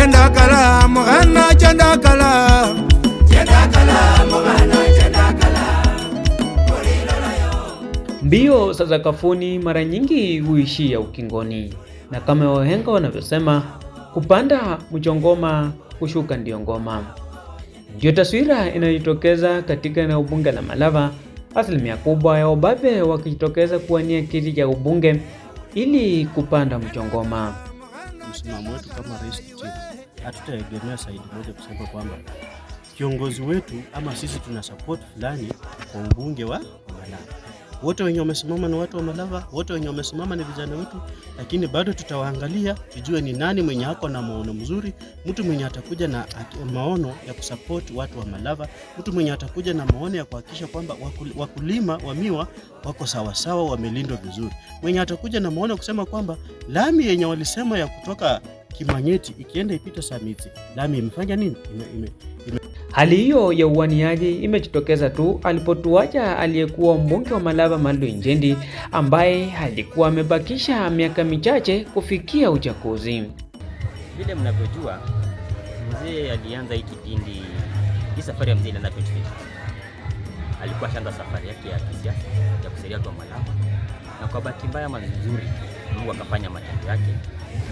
Chendakala mwana chendakala mwana chendakala. Mbio za sakafuni mara nyingi huishia ukingoni, na kama wahenga wanavyosema, kupanda mchongoma kushuka ndio ngoma. Ndio taswira inayotokeza katika eneo bunge la Malava, asilimia kubwa ya wababe wakijitokeza kuwania kiti cha ubunge ili kupanda mchongoma. Msimamo wetu kama rais Kitila, hatutaegemea saidi moja kusema kwamba kiongozi wetu ama sisi tuna support fulani kwa ubunge wa Malava. Wote wenye wamesimama ni watu wa Malava, wote wenye wamesimama ni vijana wetu, lakini bado tutawaangalia tujue ni nani mwenye ako na maono mzuri, mtu mwenye atakuja na maono ya kusupport watu wa Malava, mtu mwenye atakuja na maono ya kuhakikisha kwamba wakulima wa miwa wako sawa sawa, wamelindwa vizuri, mwenye atakuja na maono kusema kwamba lami yenye walisema ya kutoka Kimanyeti ikienda ipita Samiti, lami imefanya nini? Hali hiyo ya uwaniaji imejitokeza tu alipotuacha aliyekuwa mbunge wa Malava Malu Njendi, ambaye alikuwa amebakisha miaka michache kufikia uchaguzi. Vile mnavyojua, mzee alianza hii kipindi, hii safari ya mzee ilianza 2020. Alikuwa shaanza safari yake ya kisiasa ya kusaidia watu wa Malava, na kwa bahati mbaya ama nzuri, Mungu akafanya matendo yake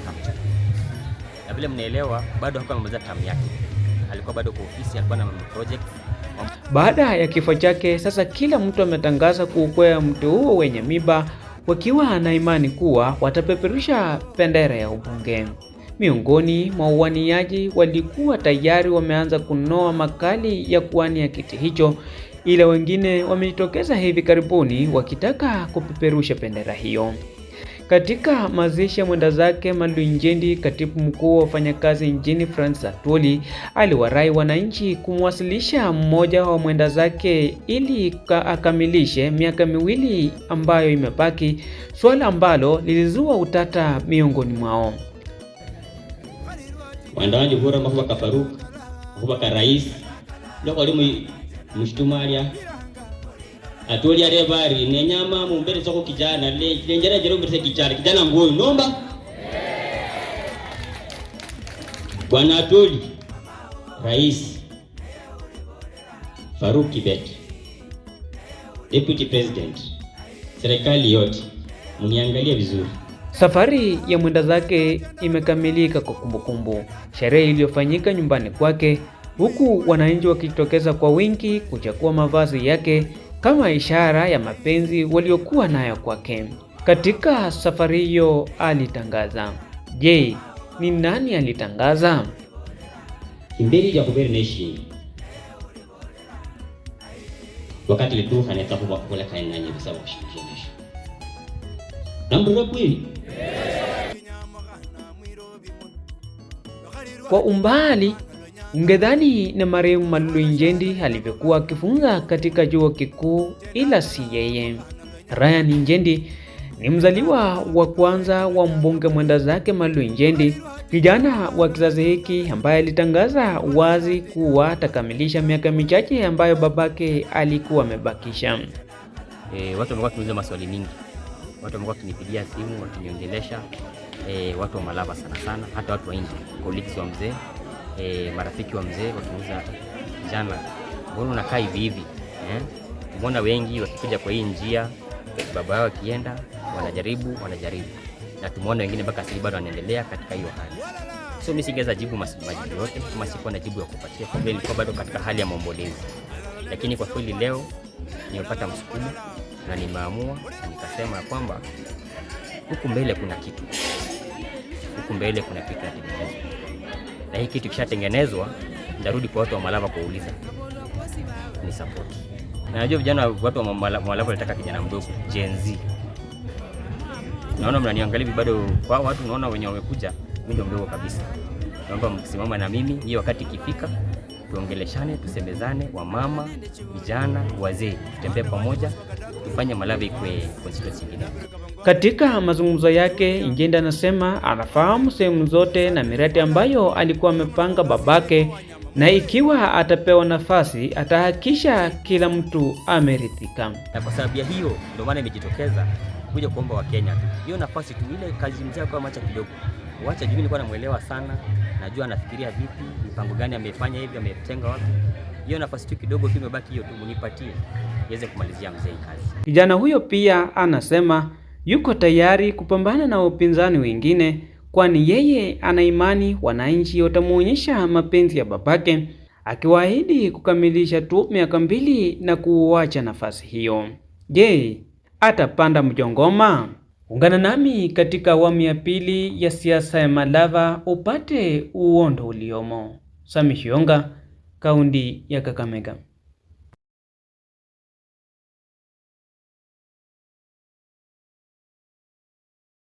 akamchukua. Na vile mnaelewa, bado hakuwa amemaliza term yake. Alikuwa bado kwa ofisi, alikuwa na project. Baada ya kifo chake, sasa kila mtu ametangaza kuukwea mti huo wenye miba, wakiwa na imani kuwa watapeperusha bendera ya ubunge. Miongoni mwa uwaniaji walikuwa tayari wameanza kunoa makali ya kuwania kiti hicho, ila wengine wamejitokeza hivi karibuni wakitaka kupeperusha bendera hiyo. Katika mazishi ya mwenda zake Malu Njendi, katibu mkuu wa wafanyakazi nchini Francis Atwoli aliwarai wananchi kumwasilisha mmoja wa mwenda zake ili akamilishe miaka miwili ambayo imebaki, swala ambalo lilizua utata miongoni mwao. Mwenda wangu bora Abubakar Faruk, Abubakar Rais, ndio walimu mshtumalia Atwoli arebari nenyama mumbere soko kijana lenjera jero mbere kijana ngoyo nomba Bwana Atwoli Rais Faruk Kibet, Deputy President, serikali yote mniangalia vizuri. Safari ya mwenda zake imekamilika kwa kumbukumbu, sherehe iliyofanyika nyumbani kwake, huku wananchi wakijitokeza kwa wingi kuchukua mavazi yake kama ishara ya mapenzi waliokuwa nayo kwake. Katika safari hiyo alitangaza. Je, ni nani alitangaza? Imberi ya kubere nation wakati litu haneta kwa kule kaina nyenye sababu kushimisha nambura kweli. Kwa umbali ungedhani na marehemu Malu Njendi alivyokuwa akifunza katika chuo kikuu, ila si yeye. Ryan Njendi ni mzaliwa wa kwanza wa mbunge mwenda zake Malu Njendi, kijana wa kizazi hiki ambaye alitangaza wazi kuwa atakamilisha miaka michache ambayo babake alikuwa amebakisha. Watu wamekuwa kuniuliza maswali mingi, watu wamekuwa kunipigia simu wakiniongelesha, watu wa Malava sana, hata watu wa nje, colleagues wa mzee, marafiki wa mzee wakiuliza, jana mbona unakaa hivi? Mbona wengi wakikuja kwa hii njia baba yao akienda wanajaribu, na tumeona wengine mpaka sasa bado wanaendelea katika hiyo hali. So mimi singeweza jibu majibu yote, kama sikuwa na jibu ya kupatia, kwa vile nilikuwa bado katika hali ya maombolezi. Lakini kwa kweli leo nimepata msukumo na nimeamua nikasema kwamba huku mbele kuna kitu, kinatengenezwa, na hii kitu kishatengenezwa, ndarudi kwa watu wa Malava kuuliza ni support. Na najua vijana, watu wa Malava wanataka kijana mdogo, Gen Z. Naona mnaniangalia bado, kwa watu naona wenye wamekuja, mimi ndio mdogo kabisa. Naomba mkisimama na mimi, hii wakati ikifika tuongeleshane, tusemezane, wamama, vijana, wazee, tutembee pamoja, tufanye Malava ikuwe constituency nyingine. Katika mazungumzo yake, Njendi anasema anafahamu sehemu zote na miradi ambayo alikuwa amepanga babake, na ikiwa atapewa nafasi atahakisha kila mtu ameridhika. Na kwa sababu ya hiyo ndio maana imejitokeza kuja kuomba Wakenya tu hiyo nafasi tu, ile kazi mzee kwa macha kidogo Wacha juu nilikuwa namuelewa sana, najua anafikiria vipi, mipango gani amefanya hivi, ametenga wapi. Hiyo nafasi tu kidogo tu imebaki, hiyo tu munipatie iweze kumalizia mzee kazi. Kijana huyo pia anasema yuko tayari kupambana na upinzani wengine, kwani yeye ana imani wananchi watamuonyesha mapenzi ya babake, akiwaahidi kukamilisha tu miaka 2 na kuacha nafasi hiyo. Je, atapanda mjongoma? Ungana nami katika awamu ya pili ya siasa ya Malava upate uondo uliomo. Sami Shionga, kaunti ya Kakamega.